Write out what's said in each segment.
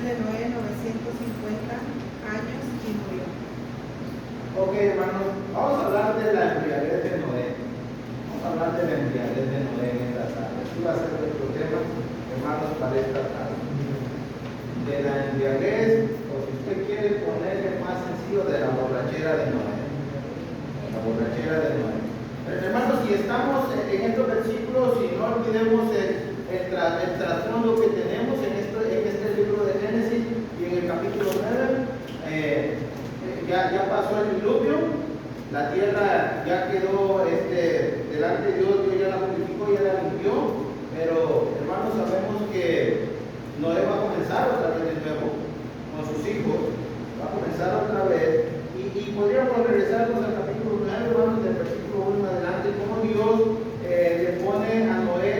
de Noé 950 años y murió. Ok, hermanos, vamos a hablar de la embriaguez de Noé. Vamos a hablar de la embriaguez de Noé en esta tarde. Este va a ser nuestro tema, hermanos, para esta tarde. De la embriaguez, o si usted quiere ponerle más sencillo, de la borrachera de Noé. La borrachera de Noé. Hermanos, si estamos en estos versículos, y no olvidemos el trasfondo que tenemos en este libro de Génesis y en el capítulo 9, ya pasó el diluvio, la tierra ya quedó delante de Dios, Dios ya la purificó, ya la limpió, pero hermanos, sabemos que Noé va a comenzar otra vez de nuevo con sus hijos, va a comenzar otra vez, y podríamos regresarnos al capítulo 9, hermanos, del versículo 1 en adelante, cómo Dios le pone a Noé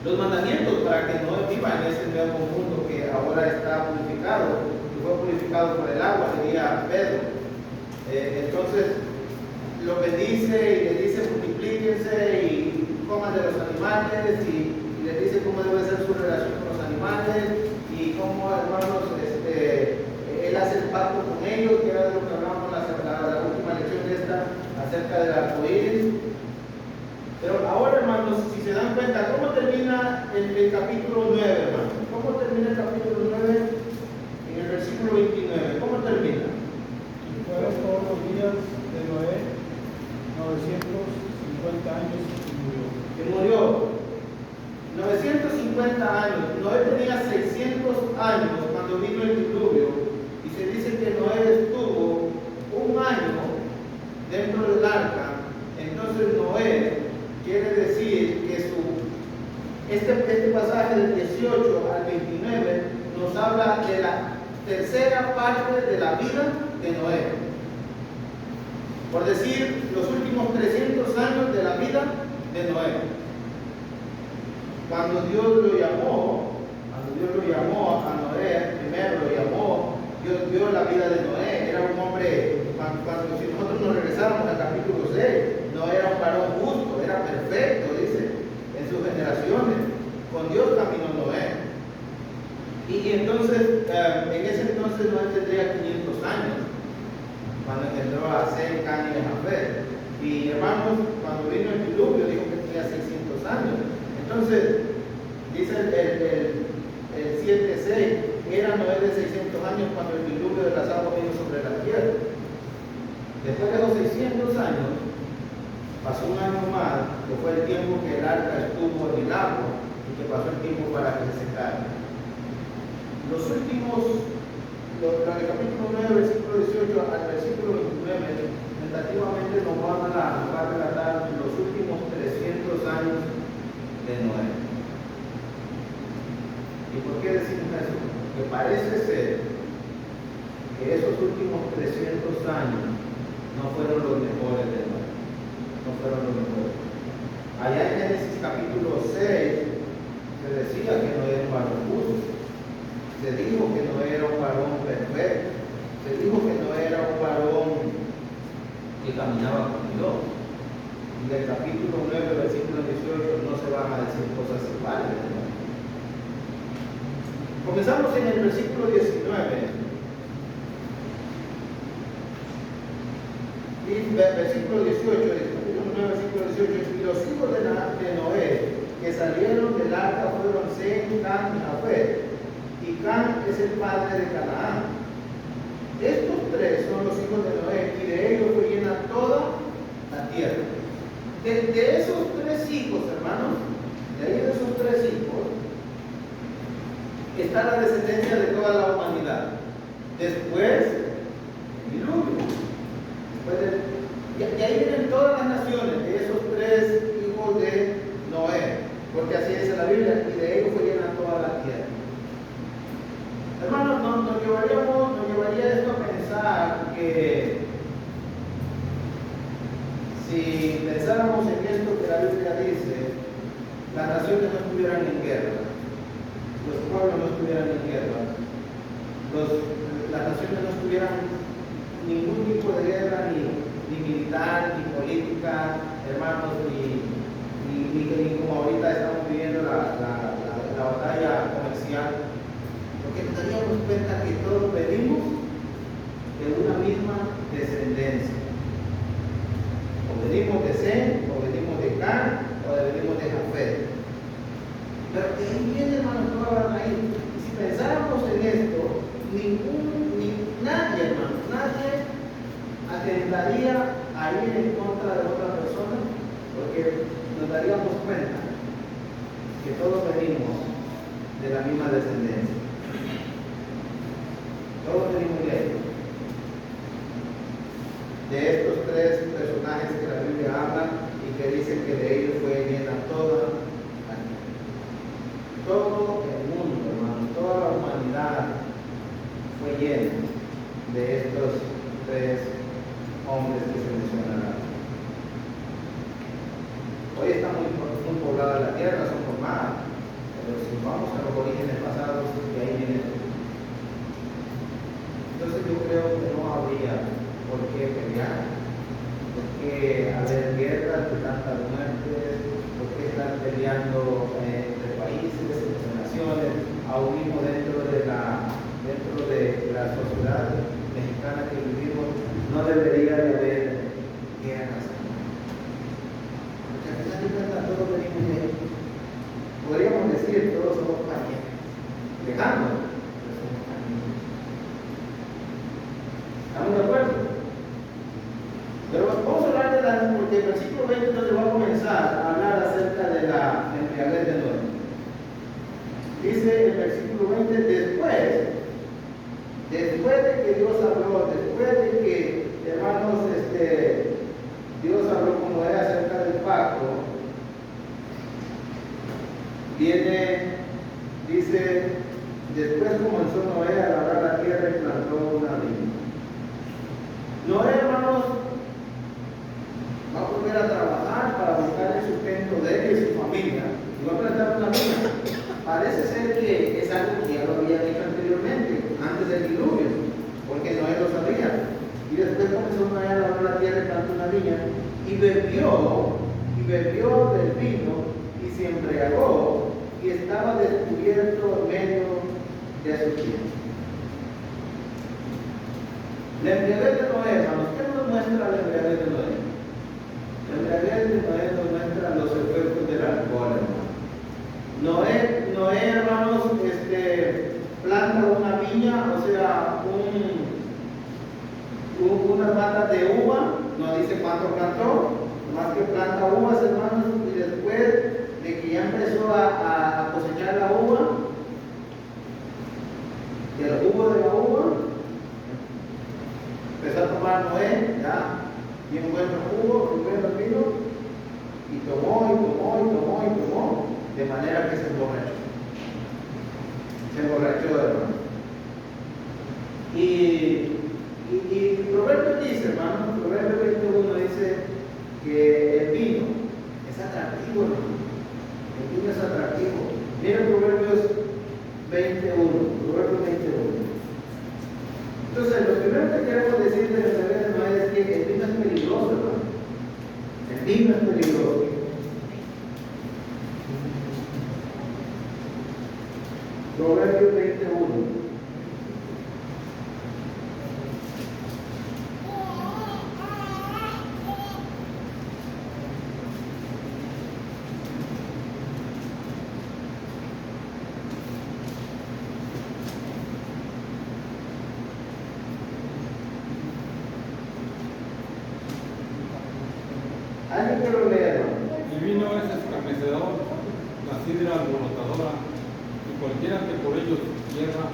los mandamientos para que Noé viva en ese nuevo mundo que ahora está purificado. Fue purificado por el agua, sería Pedro. Entonces lo bendice y le dice multiplíquense y coman de los animales, y le dice cómo debe ser su relación con los animales y cómo, hermanos, él hace el pacto con ellos, que era de lo que hablamos la última lección de esta acerca del arco iris. Pero ahora, hermanos, si se dan cuenta, ¿cómo termina el capítulo 9, hermanos? ¿Cómo termina el capítulo 9? En el versículo 29, ¿cómo termina? Y fueron todos los días de Noé 950 años y murió. Que murió 950 años. Noé tenía 600 años cuando vino el diluvio, y se dice que Noé estuvo un año dentro del arca. Entonces Noé quiere decir que este pasaje del 18 al 29 nos habla de la tercera parte de la vida de Noé. Por decir, los últimos 300 años de la vida de Noé. Cuando Dios lo llamó a Noé, primero lo llamó, Dios vio la vida de Noé. Era un hombre, cuando si nosotros nos regresáramos al capítulo 6, no era un varón justo, era perfecto, dice, en sus generaciones. Con Dios caminó Noé. Y entonces, en ese entonces Noé tendría 500 años, cuando entró a Sem, Can y Jafet. Y hermanos, cuando vino el diluvio, dijo que tenía 600 años. Entonces, dice el 7:6, era Noé de 600 años cuando el diluvio de las aguas vino sobre la tierra. Después de los 600 años, pasó un año más, que fue el tiempo que el arca estuvo en el agua, y que pasó el tiempo para que se secara. Los últimos, del capítulo 9, versículo 18 al versículo 29, tentativamente nos va a relatar los últimos 300 años de Noé. ¿Y por qué decimos eso? Porque parece ser que esos últimos 300 años no fueron los mejores de Noé. No fueron los mejores. Allá en Génesis capítulo 6 se decía que no era un varón justo. Se dijo que no era un varón perfecto. Se dijo que no era un varón que caminaba con Dios. Y del capítulo 9, versículo 18, no se van a decir cosas iguales. Comenzamos en el versículo 19. Y versículo 18, capítulo 9, versículo 18. Y los hijos de Noé que salieron del arca fueron Sem, Can y Jafet. Y Can es el padre de Canaán. Estos tres son los hijos de Noé, y de ellos fue llena toda la tierra. De esos tres hijos, hermanos, de ahí de esos tres hijos, está la descendencia de toda la humanidad. Después, el diluvio. Y ahí vienen todas las naciones de esos tres hijos de Noé, porque así dice la Biblia, y de ellos fue llena toda la tierra. Hermanos, nos llevaría esto a pensar que si pensáramos en esto que la Biblia dice, las naciones no estuvieran en guerra, los pueblos no estuvieran en guerra, las naciones no estuvieran ningún tipo de guerra, ni militar, ni política, hermanos, ni como ahorita estamos viviendo la batalla comercial. porque nos daríamos cuenta que todos venimos de una misma descendencia. O venimos de Sem, o venimos de Can, o venimos de Jafet. Pero de ahí viene, hermano, toda la raíz. Y si pensáramos en esto, nadie, hermano, nadie atentaría a ir en contra de otra persona, porque nos daríamos cuenta que todos venimos de la misma descendencia. Todos venimos de ahí. De estos tres personajes que la Biblia habla y que dicen que de ellos fue llena toda la tierra. Todo el mundo, hermano, toda la humanidad fue llena de estos tres hombres que se mencionan. Hoy está muy poblada la tierra, son formadas, pero si vamos a los orígenes pasados, de ahí viene todo. Entonces yo creo que no habría por qué pelear, por qué haber guerras de tantas muertes, por qué estar peleando entre países, entre naciones, aún mismo dentro de la sociedad mexicana que vivimos, no debería de haber guerras. Porque al final de cuentas todos venimos de ahí. Podríamos decir todos somos parientes, lejanos, pero somos parientes. ¿Estamos de acuerdo? Pero vamos a hablar porque el versículo 20 entonces va a comenzar a hablar acerca de la embriaguez de Noé. Dice el versículo 20, después de que Dios habló, después de que, hermanos, Dios habló con Noé acerca del pacto, dice, después comenzó Noé a labrar la tierra y plantó una viña. Noé, hermanos, va a volver a trabajar para buscar el sustento de él y su familia. Y va a plantar una viña. Parece ser que es algo que ya lo había dicho anteriormente, antes del diluvio, porque Noé lo sabía. Y después comenzó Noé a labrar la tierra y plantó una viña. Y bebió del vino y se embriagó y estaba descubierto en medio de su tiempo. La embriaguez de Noé, hermanos, ¿qué nos muestra la embriaguez de Noé? La embriaguez de Noé nos muestra los efectos del alcohol, hermano. Noé, hermanos, planta una viña, o sea, unas matas de uva, no dice cuánto plantó, más que planta uvas, hermanos, y después de que ya empezó a cosechar la uva, del jugo de la uva, empezó a tomar Noé, ya, bien bueno jugo, bien bueno vino, y tomó, de manera que se emborrachó. Se emborrachó, hermano. Y Proverbios dice, hermano, Proverbios 21 dice que el vino es atractivo, hermano. El vino es atractivo. Miren Proverbios 21. Entonces, lo primero que queremos decir de la Biblia de Noé es que el vino es peligroso, hermano. El vino es peligroso. Proverbios 21. ¿Alguien que lo lea, hermano? El vino es escarnecedor, la sidra alborotadora, y cualquiera que por ellos hierra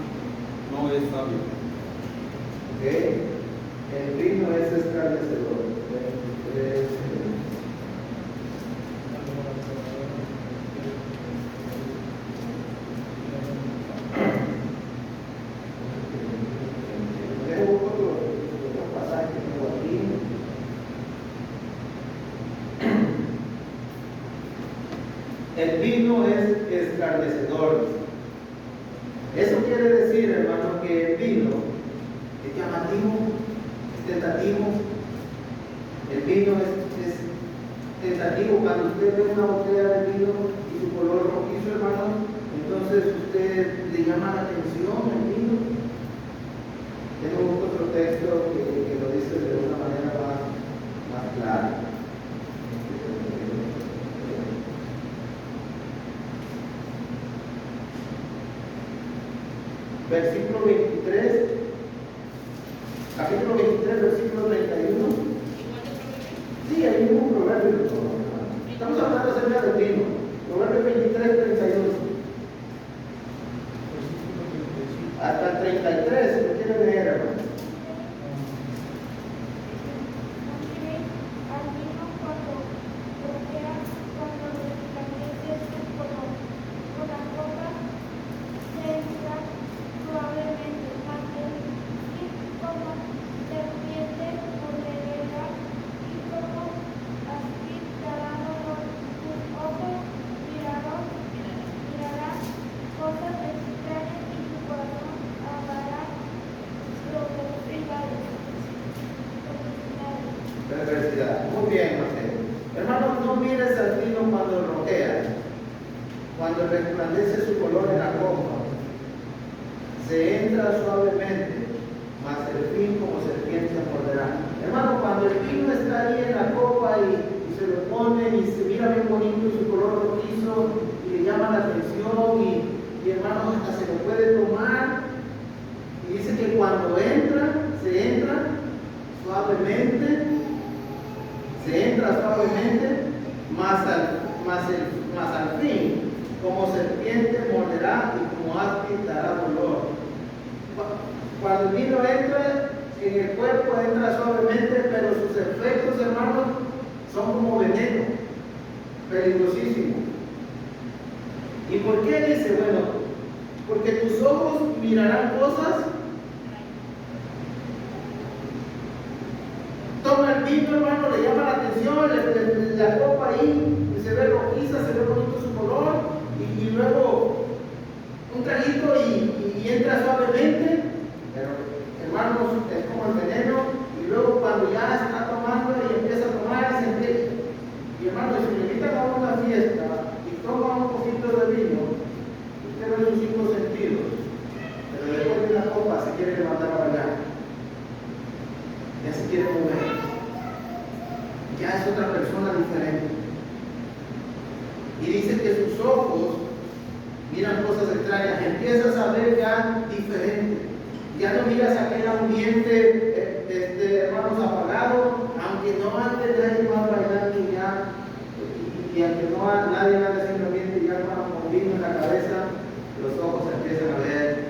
no es sabio. Ok. El vino es escarnecedor. 23. Tengo otro pasaje que tengo aquí. El vino es escarnecedor. Eso quiere decir, hermano, que el vino es llamativo, es tentativo. El vino es tentativo. Cuando usted ve una botella de vino y su color rojizo, hermano, Entonces usted le llama la atención el vino. Tengo otro texto que lo dice de una manera más clara. Versículo 23, capítulo 23, versículo 31. Sí, hay un proverbio. Estamos hablando acerca del vino. Proverbio 23, 31. Hasta el 33, si lo quieren leer, hermano. Perversidad. Muy bien, Mateo. Hermano, no mires al vino cuando rojea, cuando resplandece su color en la copa. Se entra suavemente, mas el fin como serpiente morderá. Hermano, cuando el vino está ahí en la copa y se lo pone y se mira bien bonito y su color rojizo y le llama la atención y hermano, hasta se lo puede tomar. Y dice que cuando entra, se entra suavemente. Se entra suavemente, mas al fin, como serpiente morderá y como áspid dará dolor. Cuando el vino entra en el cuerpo, entra suavemente, pero sus efectos, hermanos, son como veneno, peligrosísimo. ¿Y por qué dice? Bueno, porque tus ojos mirarán cosas. Toma el vino, hermano, le llama la atención, la copa ahí, y se ve rojiza, se ve bonito su color, y luego un traguito y entra suavemente, pero hermanos, es como el veneno, y luego cuando ya está tomando y empieza a tomar, y se empieza, y hermano, si le invitan a una fiesta y toma un poquito de vino, usted ve sus 5 sentidos, pero después de la copa se quiere levantar a bailar. Ya se quiere mover, ya es otra persona diferente. Y dice que sus ojos miran cosas extrañas, empiezas a ver ya diferente. Ya no miras aquel ambiente, hermanos, apagado, aunque no antes nadie más bailando ya, y aunque no nadie anda haciendo ambiente ya con vino en la cabeza, los ojos empiezan a ver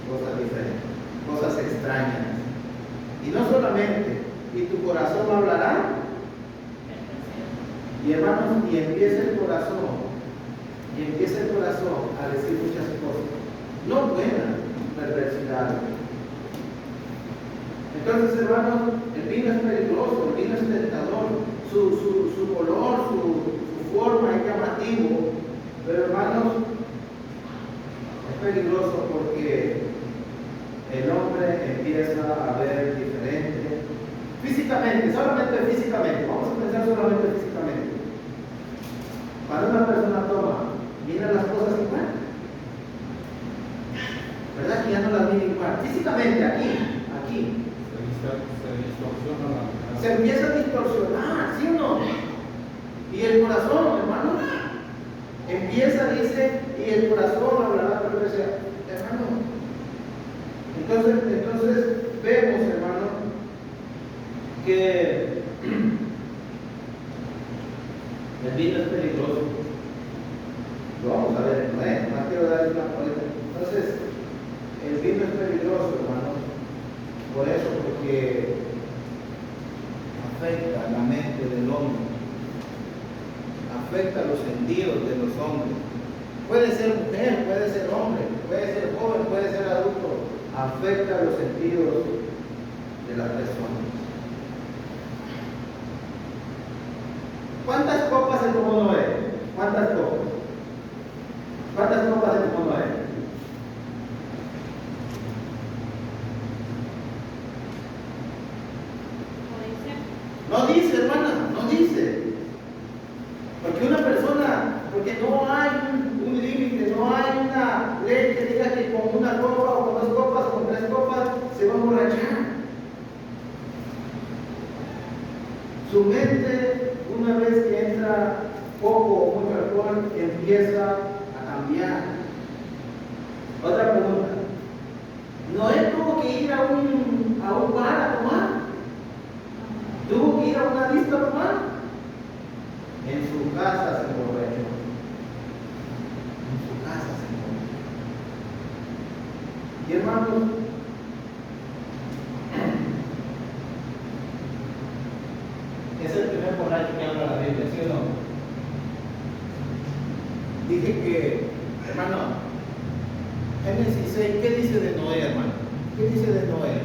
cosas diferentes, cosas extrañas. Y no solamente, y tu corazón hablará, y hermanos, y empieza el corazón a decir muchas cosas, no buenas, perversidades. Entonces, hermanos, el vino es peligroso, el vino es tentador, su color, su forma es llamativo, pero hermanos, es peligroso porque el hombre empieza a ver diferente, físicamente, solamente físicamente, vamos a pensar solamente físicamente. Cuando una persona toma, mira las cosas igual, ¿verdad? Que ya no las mira igual, físicamente, aquí. Se distorsiona la mirada. Se empieza a distorsionar, ¿sí o no? Y el corazón, hermano, empieza, dice, y el corazón hablará perversidad, hermano. Entonces vemos, hermano, que el vino es peligroso. Lo vamos a ver en Noé, más quiero darle una paleta. Entonces, el vino es peligroso, hermano, por eso, porque afecta la mente del hombre, afecta los sentidos de los hombres. Puede ser mujer, puede ser hombre, puede ser joven, puede ser adulto, afecta los sentidos de las personas. ¿Cuántas copas se tomó Noé? ¿Cuántas copas? ¿Cuántas copas se tomó Noé? No dice, hermana, no dice. Porque una persona, porque no hay un límite, no hay Su mente, una vez que entra poco o mucho alcohol, empieza a cambiar. Otra pregunta. ¿Noé tuvo que ir a un bar a tomar? ¿Tuvo que ir a una disco a tomar? En su casa se emborrachó. En su casa se emborrachó. Y hermanos, es el primer borracho que habla la Biblia, ¿sí o no? Dije que, hermano, Génesis 6, ¿qué dice de Noé, hermano? ¿Qué dice de Noé?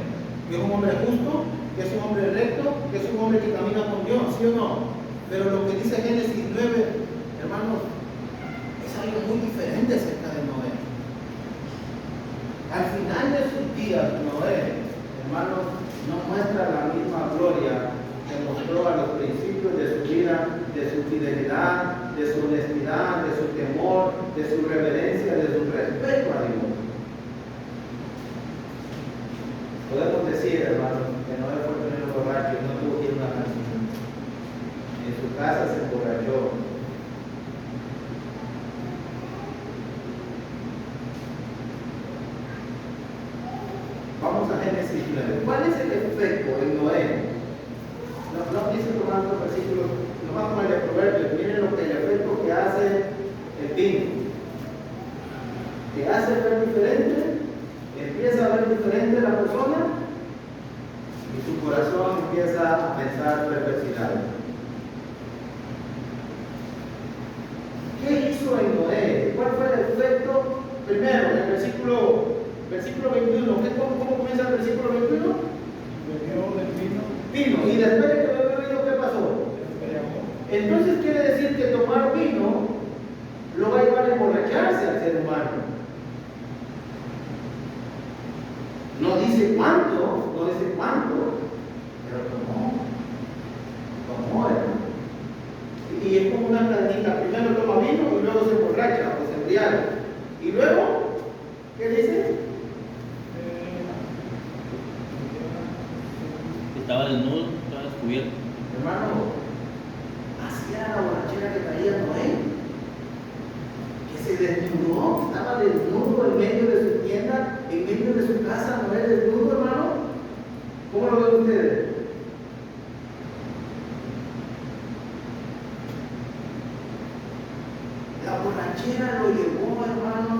Que es un hombre justo, que es un hombre recto, que es un hombre que camina con Dios, ¿sí o no? Pero lo que dice Génesis 9, hermanos, es algo muy diferente acerca de Noé. Al final de sus días, Noé, hermanos, no muestra la misma gloria que mostró a los principios de su vida, de su fidelidad, de su honestidad, de su temor, de su reverencia, de su respeto a Dios. Podemos decir, hermanos, que Noé fue el primer borracho y no tuvo que ir a una canción. En su casa se emborrachó. Vamos a Génesis 9. ¿Cuál es el efecto en Noé? No dice tomar los versículos, no vamos a tomar el proverbio. Miren lo que el efecto que hace el vino. Que hace ver diferente, empieza a ver diferente la persona y su corazón empieza a pensar perversidades. ¿Qué hizo en Noé? ¿Cuál fue el efecto? Primero, en el versículo 21, ¿cómo comienza el versículo 21? Bebió del vino. Vino, y después de que bebió vino, ¿qué pasó? Entonces quiere decir que tomar vino lo va a llevar a emborracharse al ser humano. No dice cuánto, pero tomó, hermano. Y es como una cadenita, primero toma vino y luego se emborracha o se embriaga. Y luego, ¿qué dice? Estaba desnudo, estaba descubierto. Hermano, así era la borrachera que traía Noé. Que se desnudó, estaba desnudo en medio de su tienda, en medio de su casa. Noé desnudo, hermano. ¿Cómo lo ven ustedes? La borrachera lo llevó, hermano,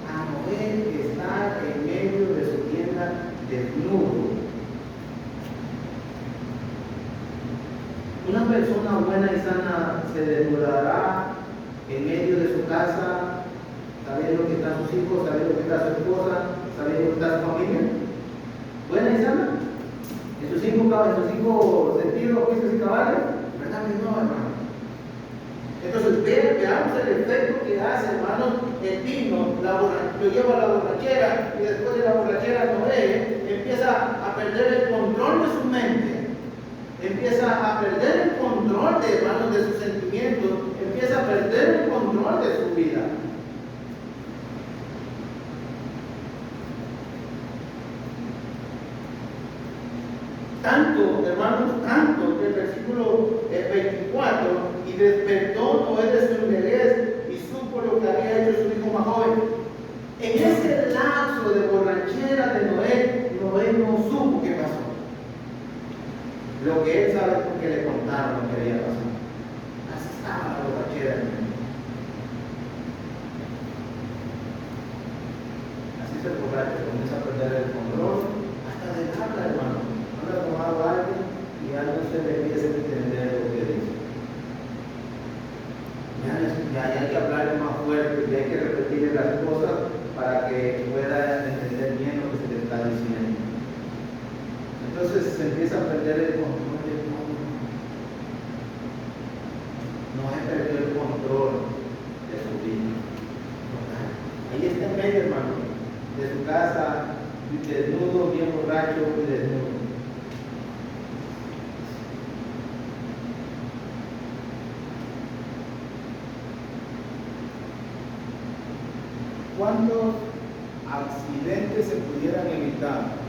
a Noé que está en medio de su tienda desnudo. Una persona buena y sana se desnudará en medio de su casa, sabiendo que están sus hijos, sabiendo que está su esposa, sabiendo que está su familia. ¿Buena y sana? En sus cinco sentidos, juicios y cabales. ¿Verdad? No, hermano. Entonces, veamos el efecto que hace, hermano, el vino, lo lleva a la borrachera, y después de la borrachera Noé empieza a perder el control de su mente. Empieza a perder el control de, hermanos, de sus sentimientos, empieza a perder el control de su vida. Tanto, hermanos, tanto que el versículo 24, y despertó Noé de su embriaguez y supo lo que había hecho su hijo más joven. En ese lapso de borrachera de Noé no supo qué pasó. Lo que él sabe es porque le contaron lo que había pasado. Así estaba la borrachera. Así se el borracho comienza a perder el control hasta de hablar, hermano. No le ha tomado a alguien y ya no se le empieza a entender lo que dice. Ya hay que hablar más fuerte, ya hay que repetirle las cosas para que pueda entender bien lo que se le está diciendo. Entonces se empieza a perder el control de todo. Noé perdió el control de su vida. Ahí está en medio, hermano, de su casa, desnudo, bien borracho y desnudo. ¿Cuántos accidentes se pudieran evitar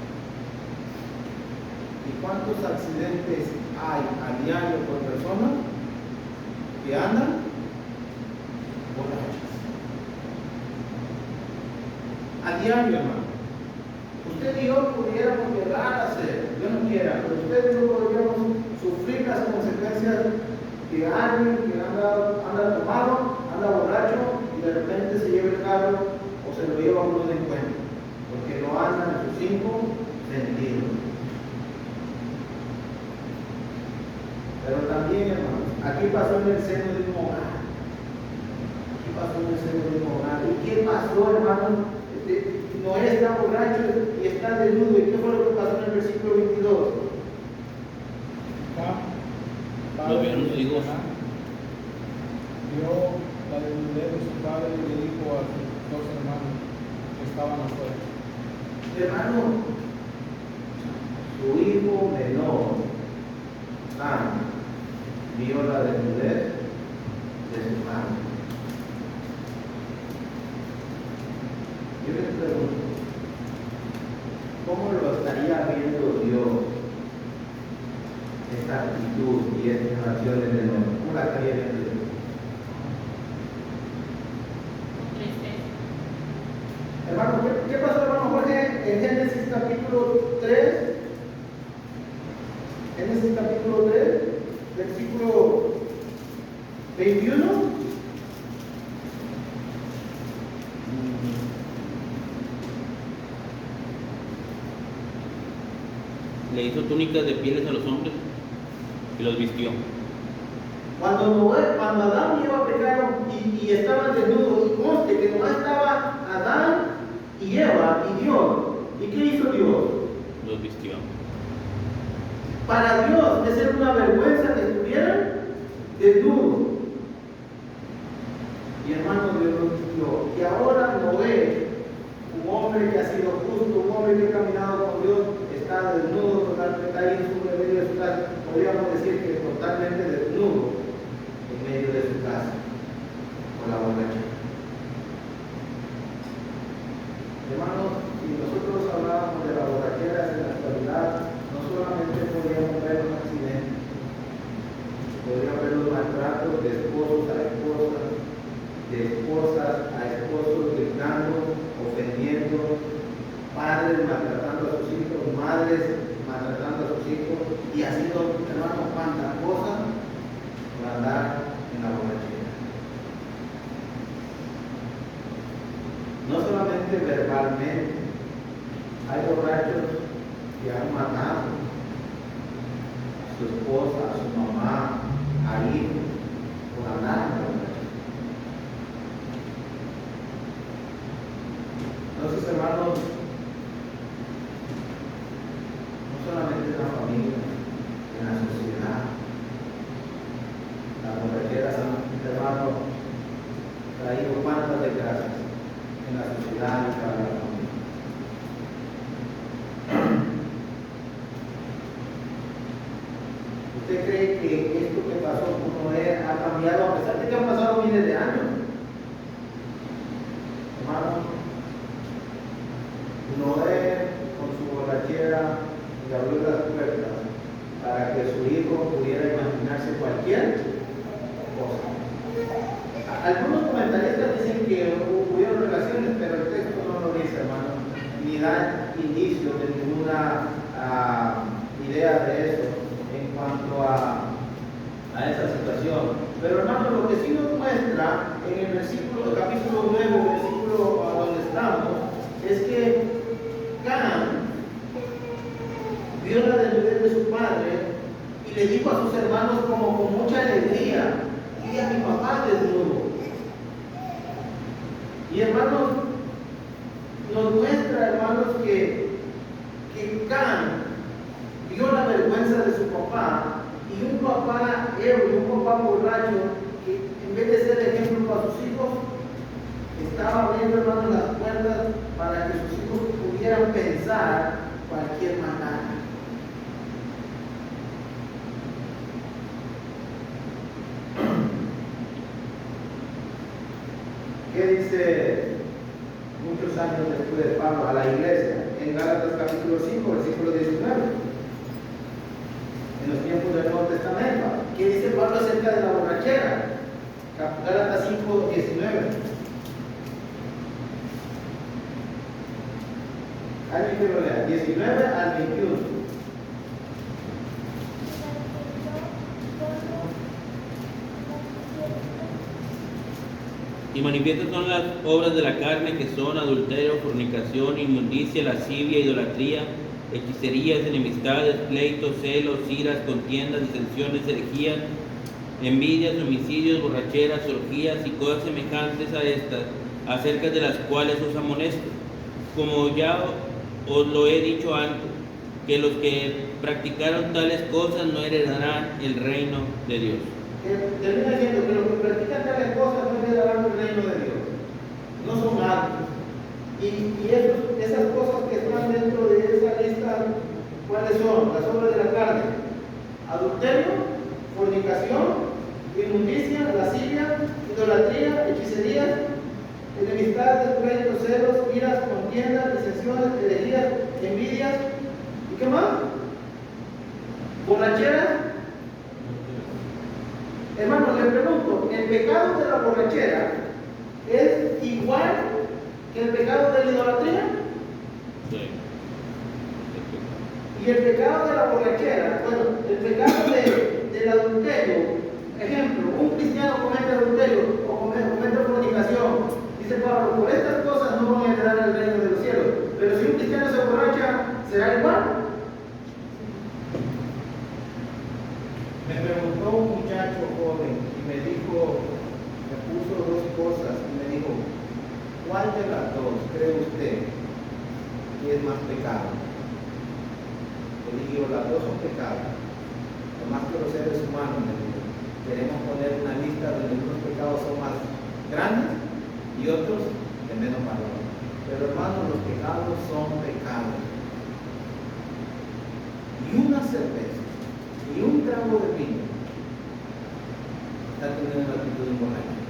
¿Y cuántos accidentes hay a diario por personas que andan borrachos? A diario, hermano. Usted y yo pudiéramos llegar a ser, yo no quiera, pero usted y yo podríamos sufrir las consecuencias de alguien que anda tomado, anda borracho y de repente se lleva el carro o se lo lleva a uno de encuentro, porque no anda en sus 5 sentidos. Pero también, hermanos, aquí pasó en el seno de un hogar. Aquí pasó en el seno de un hogar. ¿Y qué pasó, hermano? Noé está borracho y está desnudo. ¿Y qué fue lo que pasó en el versículo 22? Lo vieron sus hijos. Vio la desnudez de su padre y le dijo a sus 2 hermanos que estaban afuera. Hermano, su hijo menor, vio la desnudez de su padre. Yo les pregunto, ¿cómo lo estaría viendo Dios esta actitud y estas acciones de Noé? ¿Cómo la estaría viendo Dios? Hermano, ¿qué pasó, hermano Jorge, en Génesis capítulo 3? Génesis capítulo 3, versículo 21. Le hizo túnicas de pieles a los hombres y los vistió. Cuando Adán y Eva pecaron y estaban desnudos, y conste que nomás estaba Adán y Eva y Dios. ¿Y qué hizo Dios? Los vistió. Para Dios es ser una vergüenza que estuvieran desnudos. Y hermano, Dios nos vistió. Y ahora Noé, un hombre que ha sido justo, un hombre que ha caminado con Dios, está desnudo, totalmente ahí en medio de su casa. Podríamos decir que totalmente desnudo en medio de su casa, con la borrachera. Hermanos, si nosotros hablábamos de la borrachera en la actualidad, no solamente podríamos ver un accidente, podríamos ver los maltratos de esposos a esposas, de esposas a esposos gritando, ofendiendo, padres maltratando a sus hijos, madres maltratando a sus hijos y haciendo, hermanos, cuantas cosas por andar en la borrachera. No solamente verbalmente, hay borrachos que han matado a su esposa, a su mamá, a hijos, por andar en la borrachera. Entonces, hermanos, no solamente en la familia, en la sociedad, las borracheras han, hermanos, traído cuantas desgracias en la sociedad y para la familia. ¿Usted cree que esto que pasó con Noé ha cambiado a pesar de que han pasado miles de años? Hermanos, Noé con su borrachera le abrió las puertas para que su hijo pudiera imaginarse cualquier cosa. Algunos comentaristas dicen que hubieron relaciones, pero el texto no lo dice, hermano, ni da indicio de ninguna idea de eso en cuanto a esa situación. Pero, hermano, lo que sí nos muestra en el versículo, capítulo 9, versículo a donde estamos, es que Cam vio la desnudez de su padre y le dijo a sus hermanos como con mucha alegría: "Vi a mi papá desnudo". Y hermanos, nos muestra, hermanos, que Cam vio la vergüenza de su papá, y un papá ebrio, un papá borracho, que en vez de ser ejemplo para sus hijos, estaba abriendo, hermanos, las puertas para que sus hijos pudieran pensar cualquier maldad. ¿Qué dice muchos años después de Pablo a la iglesia? En Gálatas capítulo 5, versículo 19. Pablo acerca de la borrachera. Gálatas 5:19. Alguien que lo lea, 19 al 21. Y manifiestas son las obras de la carne, que son adulterio, fornicación, inmundicia, lascivia, idolatría, hechicerías, enemistades, pleitos, celos, iras, contiendas, disensiones, herejías, envidias, homicidios, borracheras, orgías y cosas semejantes a estas, acerca de las cuales os amonesto, como ya os lo he dicho antes, que los que practicaron tales cosas no heredarán el reino de Dios. Termina diciendo que los que practican tales cosas no heredarán el reino de Dios. No son aptos. Y esas cosas que están dentro de esa lista, ¿cuáles son? Las obras de la carne: adulterio, fornicación, inmundicia, lascivia, idolatría, hechicerías, enemistades, pleitos, celos, iras, contiendas, disensiones, herejías, envidias. ¿Y qué más? Borracheras. Hermano, le pregunto, ¿el pecado de la borrachera es igual que el pecado de la idolatría? Sí. Y el pecado de la borrachera, bueno, el pecado del adulterio, ejemplo, un cristiano comete adulterio o comete fornicación, dice Pablo, por estas cosas no van a heredar el reino de los cielos. Pero si un cristiano se borracha, ¿será igual? Me preguntó un muchacho joven y me puso dos cosas y me dijo, ¿cuál de las dos cree usted que es más pecado? Le dije, las dos son pecados. Lo más que los seres humanos, queremos poner una lista donde unos pecados son más grandes y otros de menos valor. Pero hermanos, los pecados son pecados. Y una cerveza y un trago de vino está teniendo una actitud de borracho.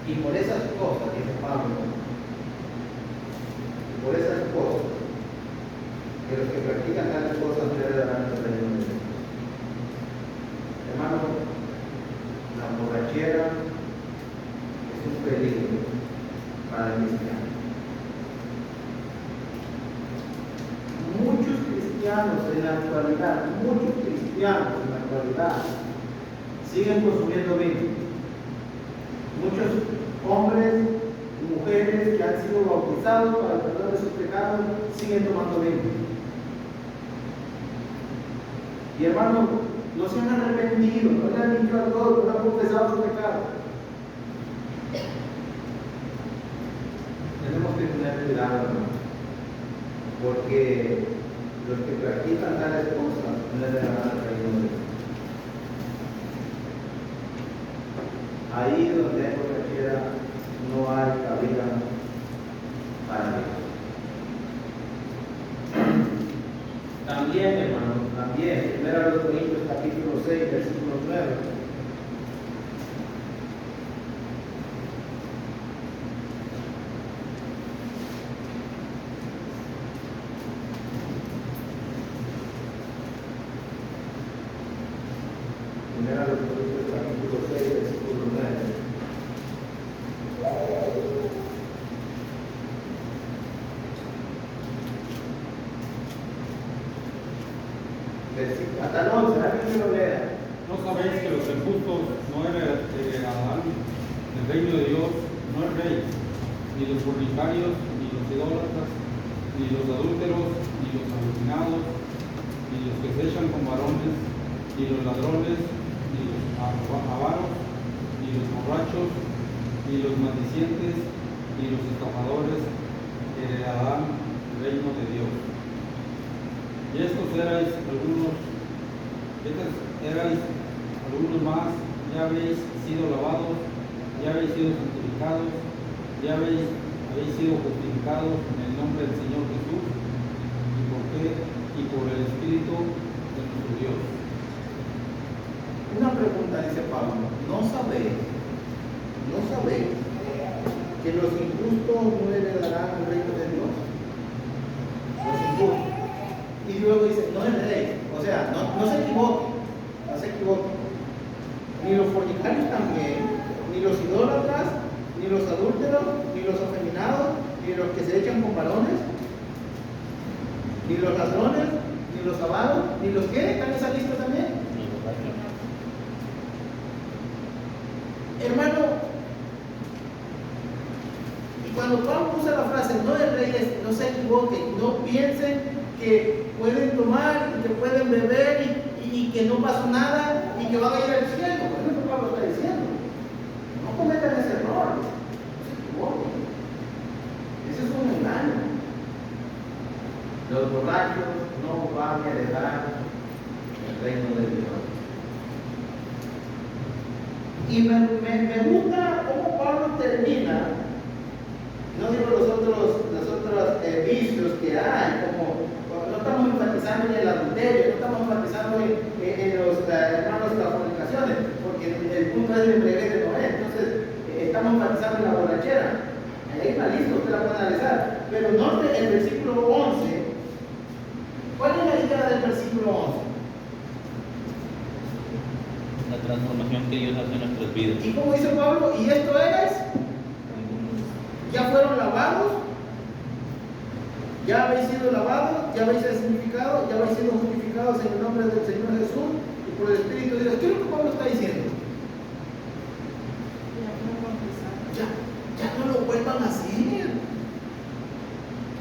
Y por esas cosas, dice Pablo, y por esas cosas, que los que practican tales cosas no heredarán el reino de Dios. Hermano, la borrachera es un peligro para el cristiano. Muchos cristianos en la actualidad siguen consumiendo vino. Muchos hombres y mujeres que han sido bautizados para el perdón de sus pecados siguen tomando vino. Y hermanos, no se han arrepentido, no le han dicho a todos, no han confesado su pecado. Tenemos que tener cuidado, hermano, porque los que practican tales cosas no le darán al reino de Dios. Ahí donde hay borrachera no hay cabida para Dios. También, hermano, también, 1 Corintios capítulo 6, versículo 9. Primera de Corintios capítulo 6, versículo 9. Hasta el 11, alguien que lo lea. ¿No sabéis que los injustos no heredarán el reino de Dios? No el rey, ni los fornicarios, ni los idólatras, ni los adúlteros, ni los alucinados, ni los que se echan con varones, ni los ladrones, ni los avaros, ni los borrachos, ni los maldicientes, ni los estafadores heredarán el reino de Dios. Y estos erais algunos más, ya habéis sido lavados, ya habéis sido santificados, ya habéis sido justificados en el nombre del Señor Jesús y por el Espíritu de nuestro Dios. Una pregunta, dice Pablo, ¿no sabéis que los injustos no heredarán el reino de Dios? Los injustos. Y luego dice, no el rey, o sea, no se equivoque, equivoque. Ni los fornicarios también, ni los idólatras, ni los adúlteros, ni los afeminados, ni los que se echan con varones, ni los ladrones, ni los avaros, ni los que están en esa lista también. Hermano, y cuando Pablo usa la frase no de reyes, no se equivoquen, no piensen que pueden tomar y que pueden beber y que no pasó nada y que van a ir al cielo. Es lo que Pablo está diciendo. No cometan ese error, no se equivoquen. Ese es un engaño. Los borrachos no van a heredar el reino de Dios. Y me gusta cómo Pablo termina, no digo los otros vicios que hay, como no estamos enfatizando en el adulterio, no estamos enfatizando en los hermanos de las fornicaciones, porque el punto es el embriaguez de Noé, entonces estamos enfatizando en la borrachera. Ahí hay una lista, usted la puede analizar. Pero note el versículo 11. ¿Cuál es la idea del versículo 11? La transformación que Dios hace en nuestras vidas. Y como dice Pablo, y esto es, ya fueron lavados, ya habéis sido lavados, ya habéis sido significados, ya habéis sido justificados en el nombre del Señor Jesús y por el Espíritu de Dios. ¿Qué es lo que Pablo está diciendo? Ya no lo vuelvan a hacer.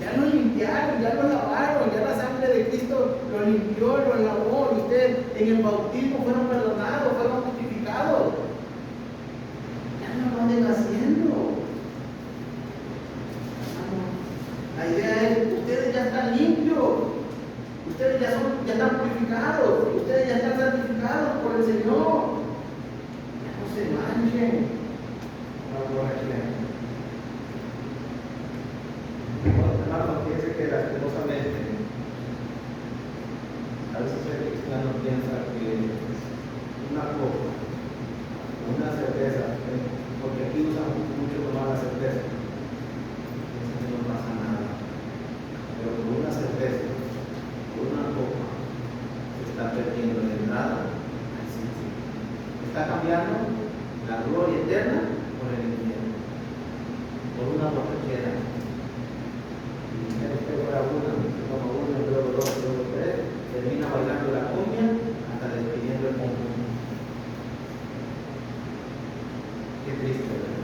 Ya lo limpiaron, ya lo lavaron, ya la sangre de Cristo lo limpió, lo lavó, y ustedes en el bautismo fueron perdonados, fueron justificados. Ya no lo anden haciendo. La idea es, ustedes ya están limpios, ustedes ya están purificados, ustedes ya están santificados por el Señor. Ya no se manchen la borrachera. Hermano, piense que lastimosamente a veces el cristiano piensa que una copa, una cerveza, porque aquí usan mucho tomar la cerveza, piensa que no pasa nada, pero con una cerveza, con una copa, se está perdiendo la entrada al cielo. Está cambiando la gloria eterna por el infierno, por una borrachera. Luego dos, luego tres, termina bailando la cumbia hasta despidiendo el mundo. Qué triste, ¿verdad?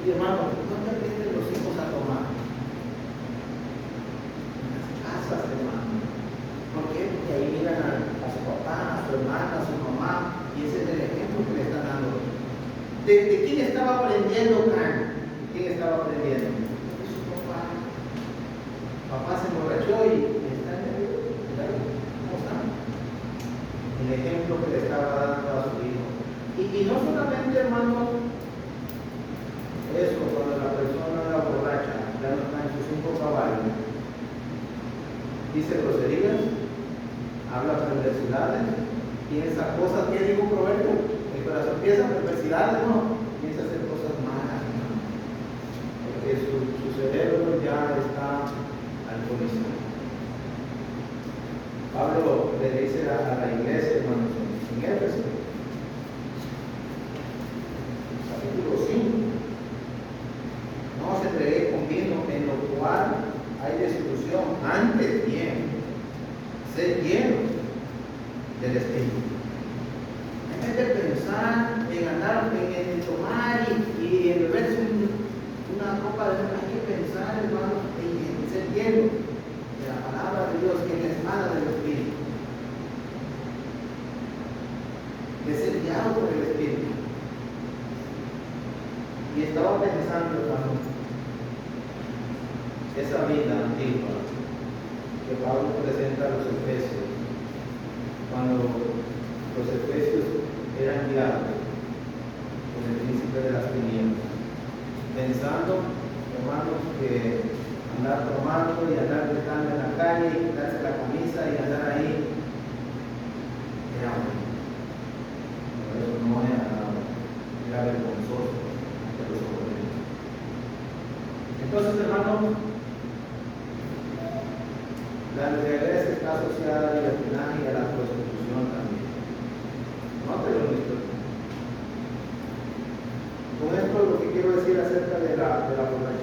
Y hermano, no te aprenden los hijos a tomar en las casas, hermano. ¿Por qué? Porque ahí miran a su papá, a su hermana, a su mamá, y ese es el ejemplo que le están dando. ¿De quién estaba aprendiendo Can? ¿Quién estaba aprendiendo? De su papá. Papá se emborrachó y está en el ¿cómo está? El ejemplo que le estaba dando a su hijo. Y no solamente, hermano, eso, cuando la persona era borracha, ya no está en sus 5 caballos, dice groserías, habla perversidades, piensa cosas, ¿qué digo proverbio? El corazón piensa perversidades, no, piensa hacer cosas malas, ¿no? Porque su cerebro ya está alcoholizado. Pablo le dice a la iglesia, hermanos, en Éfeso, capítulo 5, no os entreguéis con vino en lo cual hay destrucción, antes bien, sed llenos del Espíritu. En vez de pensar en andar, en tomar y en beberse una copa de vino, hay que pensar, hermano, en ser lleno de la palabra de Dios, que es la espada del Espíritu, de ser guiado por el Espíritu. Y estaba pensando, hermano, esa vida antigua que Pablo presenta a los efesios, cuando los efesios eran guiados por el príncipe de las tinieblas, pensando, hermanos, que andar tomando y andar gritando en la calle y quitarse la camisa y andar ahí era bueno. Pero eso no era vergonzoso ante los hombres. Entonces, hermano, la embriaguez está asociada al libertinaje y a la prostitución también.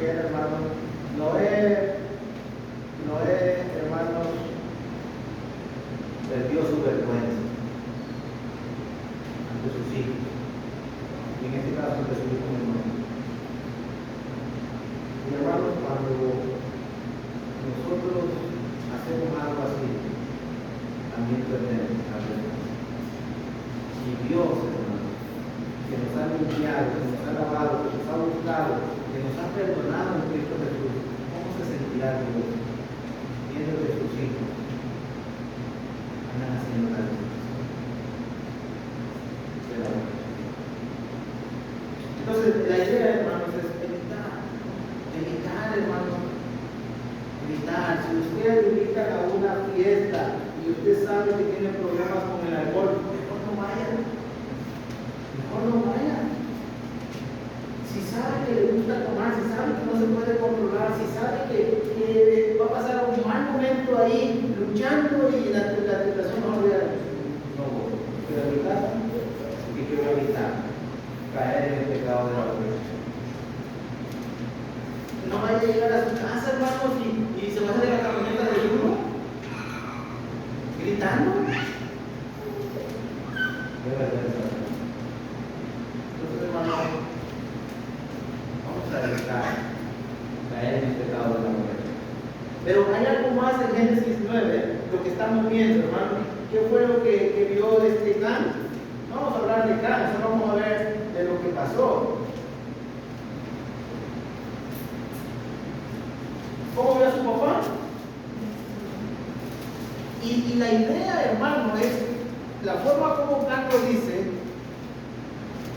financiera, hermanos. Noé, hermanos, perdió su vergüenza ante sus hijos. Y en este caso, de su hijo menor. Y hermanos, cuando nosotros hacemos algo así, también perdemos la vergüenza. Y Dios, hermanos, que nos ha limpiado, que nos ha lavado, que nos ha buscado, que nos ha perdonado en Cristo Jesús, ¿cómo se sentirá Dios viendo que sus hijos andan haciendo la luz? Entonces, la idea, hermanos, es evitar, hermanos, evitar. Si usted invita a una fiesta y usted sabe que tiene problemas con el alcohol, mejor no vaya. Mejor no vaya. Si sabe que le gusta tomar, si sabe que no se puede controlar, si sabe que va a pasar un mal momento ahí luchando y la tentación no voy a quiero evitar y quiero evitar caer en el pecado de la opresión. No vaya a llegar a su casa, hermanos, y se va a hacer la camioneta de uno gritando. Qué vergüenza. Entonces, hermanos, vamos a evitar caer en el pecado de la muerte. Pero hay algo más en Génesis 9, lo que estamos viendo, hermanos. ¿Qué fue lo que vio Cán? No vamos a hablar de Cán, solo vamos a ver de lo que pasó. ¿Cómo vio a su papá? Y la idea, hermano, es la forma como Cán lo dice,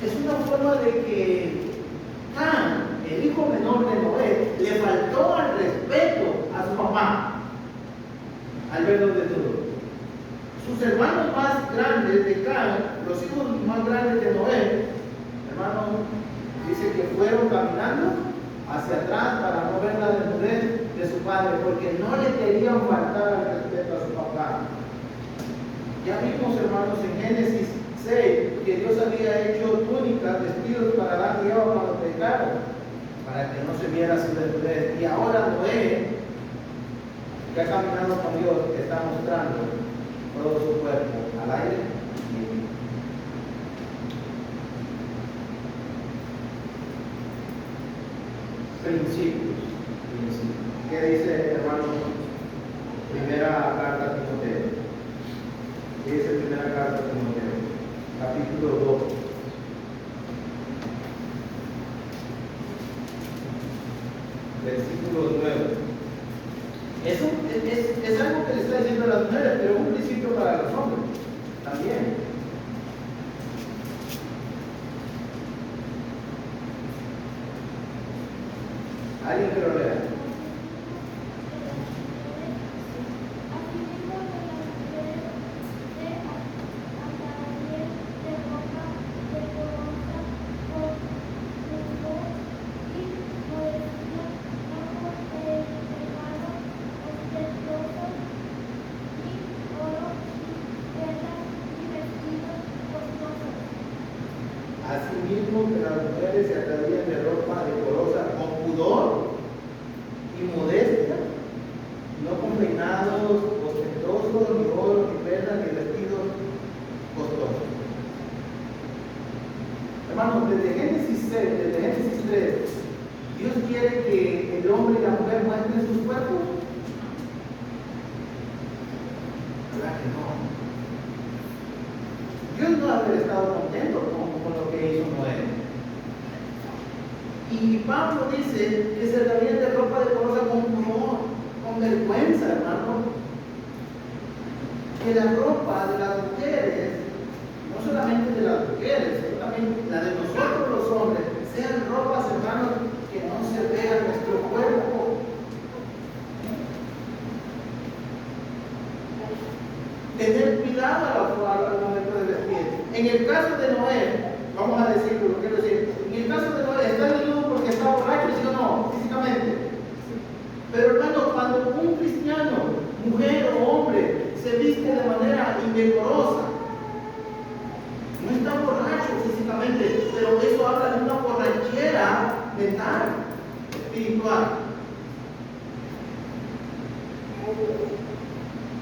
es una forma de que Cán, el hijo menor de Noé, le faltó al respeto a su papá al verlo de todo. Sus hermanos más grandes de Cán, los hijos más grandes de Noé, hermano, dice que fueron caminando hacia atrás para no ver la desnudez de su padre, porque no le querían faltar al respeto a su papá. Ya vimos, hermanos, en Génesis 6, que Dios había hecho túnicas, vestidos para dar Dios cuando pecaron, para que no se viera su desnudez. Y ahora Noé, que ha caminado con Dios, está mostrando todo su cuerpo al aire. Principios. ¿Qué dice, hermano? Primera carta a Timoteo. ¿Qué dice primera carta a Timoteo? Capítulo 2. Versículo 9. Eso es algo que le está diciendo a las mujeres, pero es un principio para los hombres también. ¿Alguien que lo lea? Asimismo que las mujeres se atavían de ropa decorosa con pudor y modestia, no con peinados ostentosos, ni oro, ni perlas, ni vestidos costosos. Hermanos, desde Génesis 6, desde Génesis 3, Dios quiere que el hombre y la mujer muestren sus cuerpos. ¿Verdad que no? Dios no haber estado contento con lo que hizo Noé. Y Pablo dice que se atavían de ropa decorosa con pudor, con vergüenza, hermano. Que la ropa de las mujeres, no solamente de las mujeres, sino también la de nosotros los hombres, sean ropas, hermanos, que no se vea nuestro cuerpo. Tener cuidado al momento de vestir. En el caso de Noé, vamos a decirlo, lo quiero decir, en el caso de Noé, ¿está desnudo porque está borracho, sí o no? Físicamente. Pero hermano, cuando un cristiano, mujer o hombre, se viste de manera indecorosa, no está borracho físicamente, pero eso habla de una borrachera mental, espiritual.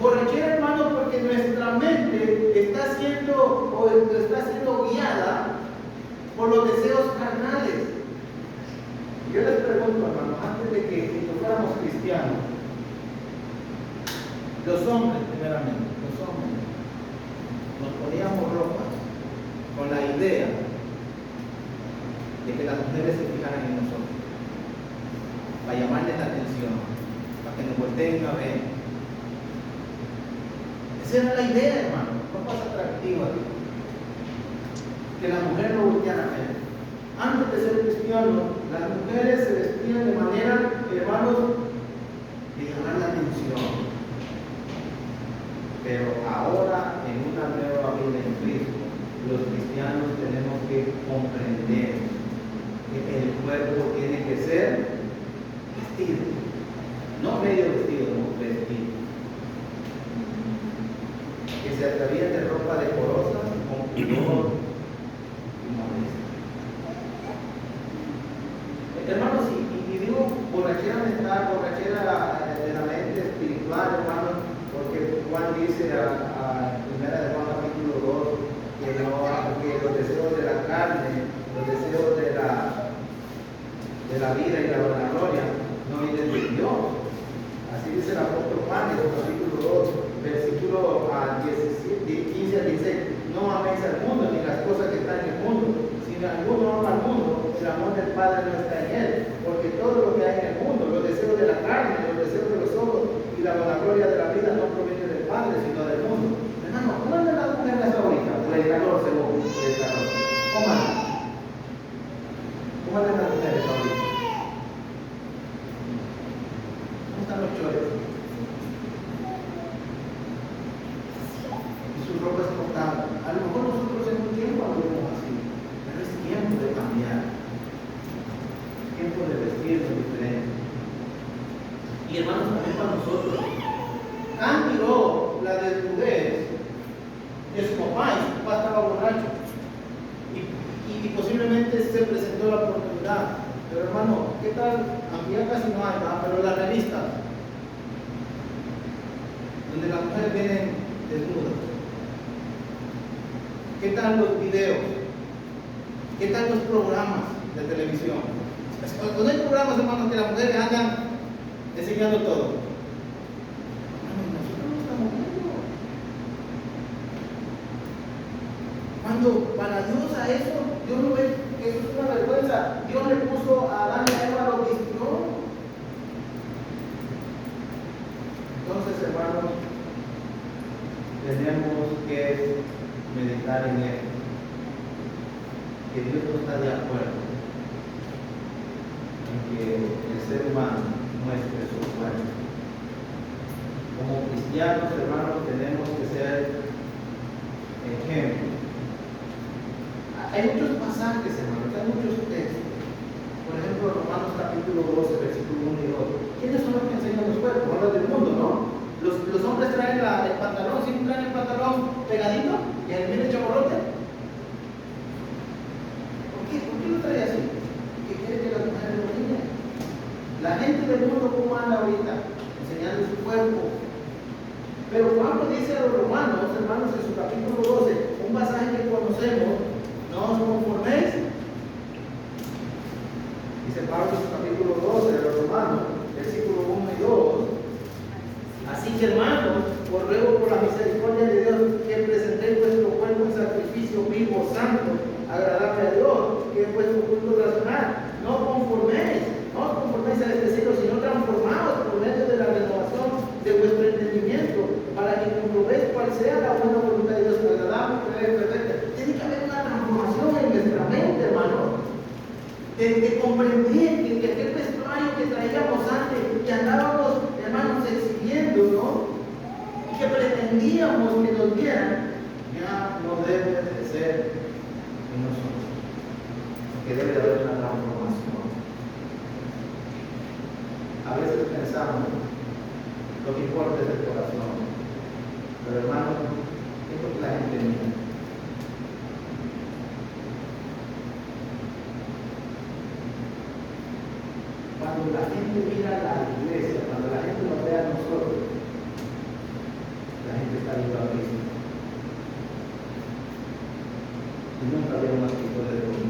Borrachera, hermano, porque nuestra mente está siendo guiada por los deseos carnales. Yo les pregunto, hermano, antes de que fuéramos cristianos, los hombres, primeramente, nos poníamos ropa con la idea de que las mujeres se fijaran en nosotros, para llamarles la atención, para que nos volteen a ver. Esa era la idea, hermano, ropas atractivas, que la mujer no volteara a ver. Antes de ser cristiano, las mujeres se vestían de manera, hermanos, de llamar la atención. Pero ahora, en una nueva vida en Cristo, los cristianos tenemos que comprender que el cuerpo tiene que ser vestido, no medio vestido, no vestido. Que se atravía de ropa decorosa, con pudor y modestia. Hermanos, y digo borrachera mental, borrachera de la mente espiritual, hermanos, porque Juan dice a 1 de Juan capítulo 2 que los deseos de la carne, los deseos de la vida y la vanagloria no vienen de Dios. Así dice el apóstol Juan en el capítulo 2, versículo 15 al 16. No améis al mundo ni las cosas que están en el mundo. Si alguno ama al mundo, el amor del Padre no está en él, porque todo lo que hay en el mundo, los deseos de la carne, los deseos de los ojos y la vanagloria de la vida no proviene del Padre, sino del mundo. Hermano, ¿cómo andan las mujeres ahorita? Por el calor, según el calor. ¿Cómo andan? ¿Cómo andan las mujeres ahorita? ¿Cómo están los chores? Y su ropa es cortada. A lo mejor nosotros en un tiempo lo vemos así, pero es tiempo de cambiar. Tiempo de vestirnos diferente. Y hermanos, también para nosotros. Han miró la desnudez de su papá y su papá estaba borracho. Y posiblemente se presentó la oportunidad. Pero hermano, ¿qué tal? Aquí ya casi no hay, ¿verdad? Pero las revistas, donde las mujeres vienen desnudas. ¿Qué tal los videos? ¿Qué tal los programas de televisión? Cuando hay programas, hermanos, que las mujeres andan enseñando todo. Nosotros no estamos viendo. Cuando para Dios a eso, Dios no ve que eso es una vergüenza. Dios le puso a Adán y a Eva lo que vistió. Entonces, hermanos, tenemos que meditar en él. Que Dios no está de acuerdo en que el ser humano muestre su cuerpo. Como cristianos, hermanos, tenemos que ser ejemplos. Hay muchos pasajes, hermanos, hay muchos textos. Por ejemplo, Romanos capítulo 12, versículo 1 y 2. ¿Quiénes son los que enseñan los cuerpos? Los del mundo, ¿no? Los hombres traen el pantalón, siempre traen el pantalón pegadito y al fin el chamorrote. ¿Por qué lo trae así? Porque quiere que las mujeres lo miren. La gente del mundo, ¿cómo anda ahorita? Enseñando su cuerpo. Pero Pablo dice a los romanos, hermanos, en su capítulo 12, un pasaje que conocemos, no os conforméis. Dice Pablo en su capítulo 12 de los romanos, versículo 1 y 2. Así que, hermanos, os ruego por la misericordia de Dios que presentéis vuestro cuerpo en sacrificio vivo, santo, agradable a Dios, que es vuestro culto racional. No os conforméis a este siglo, sino transformados por medio de la renovación de vuestro entendimiento, para que comprobéis cuál sea la buena voluntad de Dios, agradable y perfecta. Tiene que haber una transformación en nuestra mente, hermano, de comprender que aquel vestuario que traíamos antes, que andábamos, hermanos, exhibiendo, ¿no? Y que pretendíamos que nos vieran, ya no debe de ser en nosotros, que debe de haber una transformación. A veces pensamos lo que importa es el corazón, pero hermanos, es lo que la gente mira. Cuando la gente mira la iglesia, cuando la gente nos ve a nosotros, la gente está viendo a Cristo. Y nunca vieron una escritura de Dios.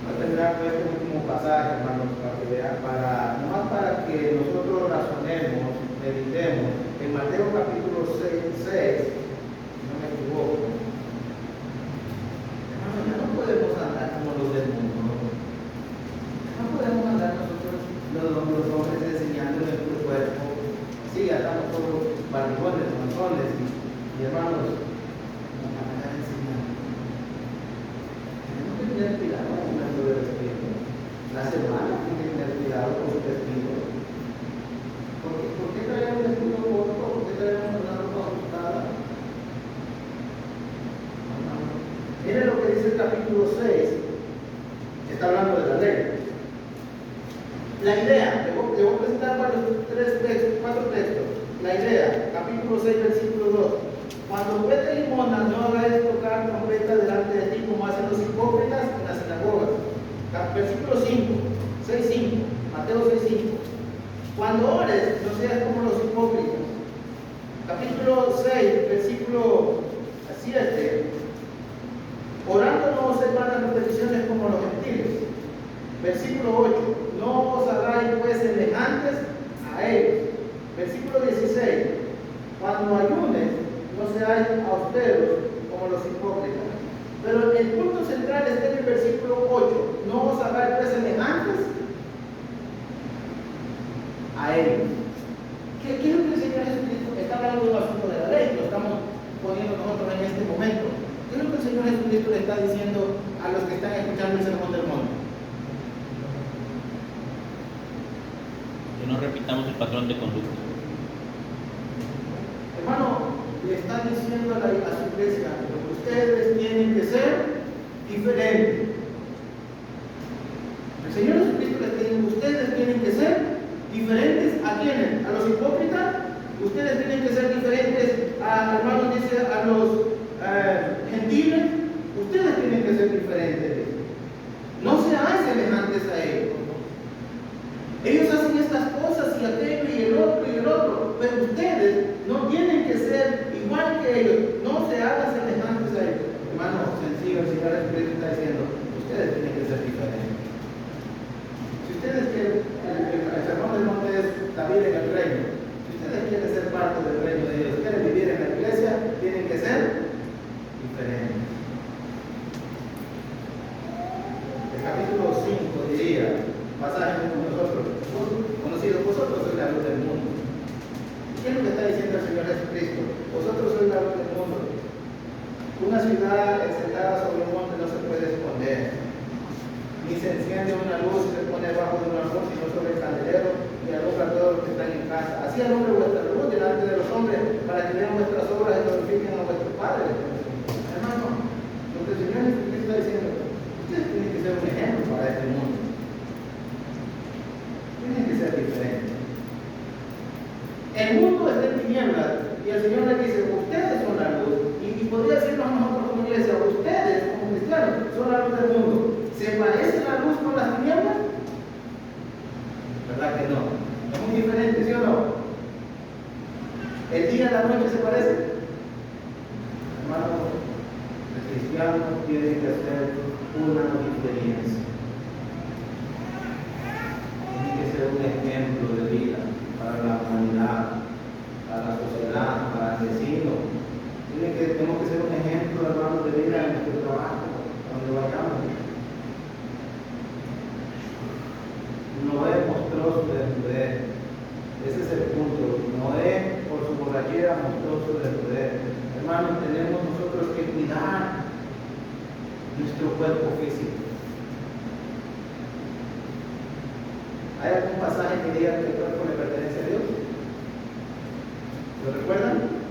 Voy a terminar con este último pasaje, hermanos, nomás para que nosotros razonemos, meditemos. En Mateo capítulo 6, si no me equivoco, hermanos, ya no podemos andar como los del mundo. No podemos andar nosotros, los hombres, enseñando nuestro cuerpo. Sí, ya estamos todos barrigones, manzones, y hermanos, nos van a estar enseñando. Tenemos que tener cuidado con el momento del Espíritu. Las hermanas tienen que tener cuidado con su vestido. ¿Por qué traer un vestido corto? ¿Por qué traer una ropa ajustada? Miren lo que dice el capítulo 6. Está hablando de la ley. La idea, te voy a presentar cuatro textos. La idea, capítulo 6, versículo 2. Cuando vete limosna, no hagas tocar trompeta delante de ti como hacen los hipócritas en las sinagogas. Versículo 5, 6:5, Mateo 6:5. Cuando ores, no seas como los hipócritas. Capítulo 6, versículo 7. Orando no os hagan repeticiones como los gentiles. Versículo 8. No os hagáis pues semejantes a ellos. Versículo 16. Cuando ayunes, no seáis austeros como los hipócritas. Pero el punto central está en el versículo 8. No os hagáis pues semejantes a ellos. ¿Qué es lo que el Señor Jesucristo está hablando de un asunto de la ley? Lo estamos poniendo nosotros en este momento. ¿Qué es lo que el Señor Jesucristo le está diciendo a los que están escuchando el sermón del monte? Que no repitamos el patrón de conducta. Hermano, le está diciendo a su iglesia, ustedes tienen que ser diferentes. El Señor Jesucristo le está diciendo, ustedes tienen que ser diferentes. ¿A quiénes? ¿A los hipócritas? Ustedes tienen que ser diferentes a, hermanos, dice, a los gentiles. Ustedes tienen que ser diferentes. No sean semejantes a ellos. Ellos hacen estas cosas y aquello y el otro, pero ustedes no tienen que ser igual que ellos. No se hagan semejantes a ellos. Hermano, sencillo, el Señor Jesucristo está diciendo, ustedes tienen que ser diferentes. Si ustedes quieren, el sermón del monte es David en el reino. Si ustedes quieren ser parte del reino de Dios, quieren vivir en la iglesia, tienen que ser diferentes. El capítulo 5 diría, pasaje con nosotros, conocidos, vosotros sois la luz del mundo. ¿Qué es lo que está diciendo el Señor Jesucristo? Vosotros sois la luz del mundo. Una ciudad sentada sobre un monte no se puede esconder. Ni se enciende una luz y se pone debajo de una luz, sino sobre el candelero y alumbra a todos los que están en casa. Así alumbra vuestra luz delante de los hombres, para que vean vuestras obras y glorifiquen a vuestro Padre. Hermano, lo que el Señor Jesucristo está diciendo, ustedes tienen que ser un ejemplo para este mundo. Tienen que ser diferentes. El mundo está en tinieblas y el Señor le dice, ustedes son la luz. Y podría decirnos a nosotros como iglesia, ustedes como cristianos son la luz del mundo. ¿Se parece la luz con las tinieblas? ¿Verdad que no? Es muy diferente, ¿sí o no? ¿El día y la noche se parecen? Hermanos, el cristiano tiene que hacer una diferencia. Tiene que ser un ejemplo de vida para la humanidad, para la sociedad, para el vecino. Tenemos que ser un ejemplo, hermanos, de vida en nuestro trabajo, donde vayamos. Noé mostró su desnudez. Ese es el punto. Noé, por su borrachera, mostró su desnudez. Hermanos, tenemos nosotros que cuidar nuestro cuerpo físico. ¿Hay algún pasaje que diga que el cuerpo le pertenece a Dios? ¿Lo recuerdan?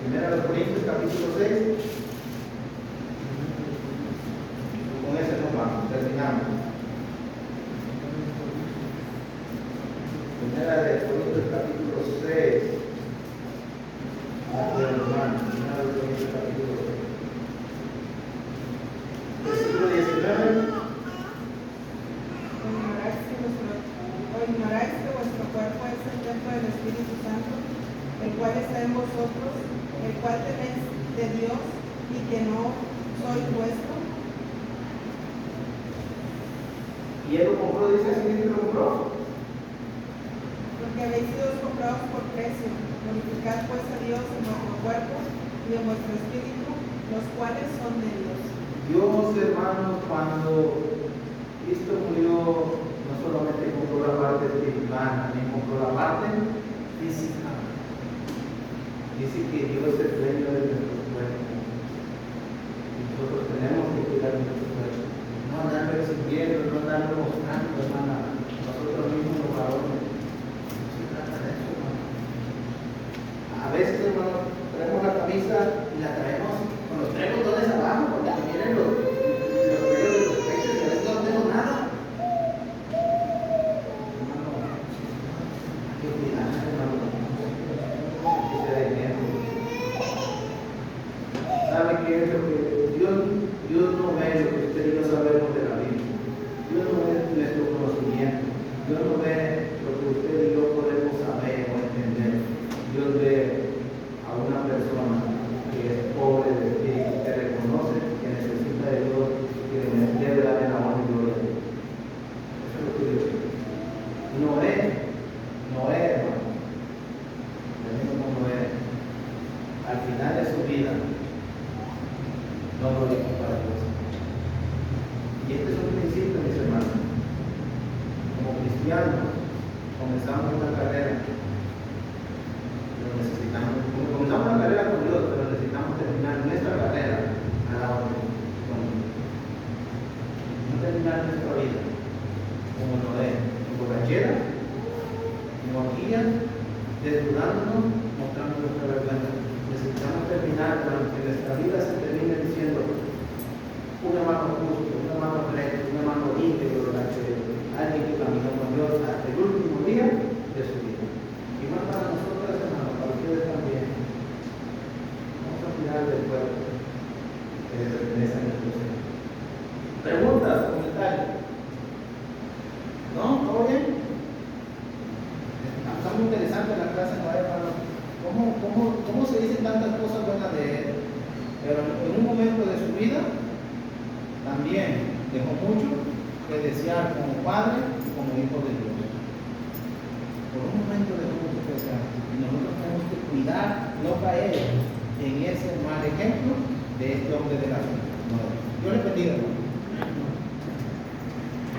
Primera de Corintios, capítulo 6. Con ese nos vamos, terminamos. Primera de Corintios, capítulo 6. Primera de Corintios, capítulo 6. Versículo 19. sea en vosotros, el cual tenéis de Dios y que no soy vuestro. Y él lo compró, dice así, ¿quién lo compró? Porque habéis sido comprados por precio. Glorificad pues a Dios en vuestro cuerpo y en vuestro espíritu, los cuales son de Dios. Dios, hermanos, cuando Cristo murió, no solamente compró la parte espiritual, también compró la parte física. Dice que Dios es el dueño de nuestro cuerpo. Y nosotros tenemos que cuidar de nuestro cuerpo. No andar persiguiendo, no andar mostrando, hermana. Nosotros mismos los varones. No se trata de eso, hermano. A veces, hermano, traemos la camisa y la traemos con los tres botones abajo, porque me vienen los pelos de los pechos y a veces no tengo nada. Hermano, hay que cuidar, hermano. Hay que ser ejemplo. ¿Sabe qué es lo que Dios no ve lo que usted y yo sabemos de la Biblia? Dios no ve nuestro conocimiento. Dios no ve lo que usted y yo podemos saber o entender. Dios ve a una persona que es pobre de espíritu, que reconoce que necesita de Dios y que debe darle la honra y gloria a Dios. Eso es lo que Dios ve. Noé, hermano. El mismo Noé, al final de su vida, no glorificó a Dios. Y este es un principio, mis hermanos. Como cristianos, comenzamos una carrera. Pero necesitamos, comenzamos una carrera con Dios, pero necesitamos terminar nuestra carrera a la hora con Dios. No terminar nuestra vida como Noé, en borrachera, en orgías, desnudándonos, mostrando nuestra vergüenza. Necesitamos terminar para que nuestra vida se termine diciendo un hermano justo, un hermano recto, un hermano íntegro, alguien que caminó con Dios hasta el último día de su vida. Y más para nosotros, hermanos, para ustedes también. Vamos a cuidar del pueblo que les pertenece a nuestro Señor. ¿Preguntas? ¿Comentarios? ¿No? ¿Todo bien? Está muy interesante la clase, ¿no, hermano? ¿Cómo se dicen tantas cosas buenas de él? Pero en un momento de su vida también dejó mucho que desear como padre y como hijo de Dios. Por un momento dejó mucho que desear. Y nosotros tenemos que cuidar, no caer en ese mal ejemplo de este hombre de la fe. Yo le bendiga, hermano.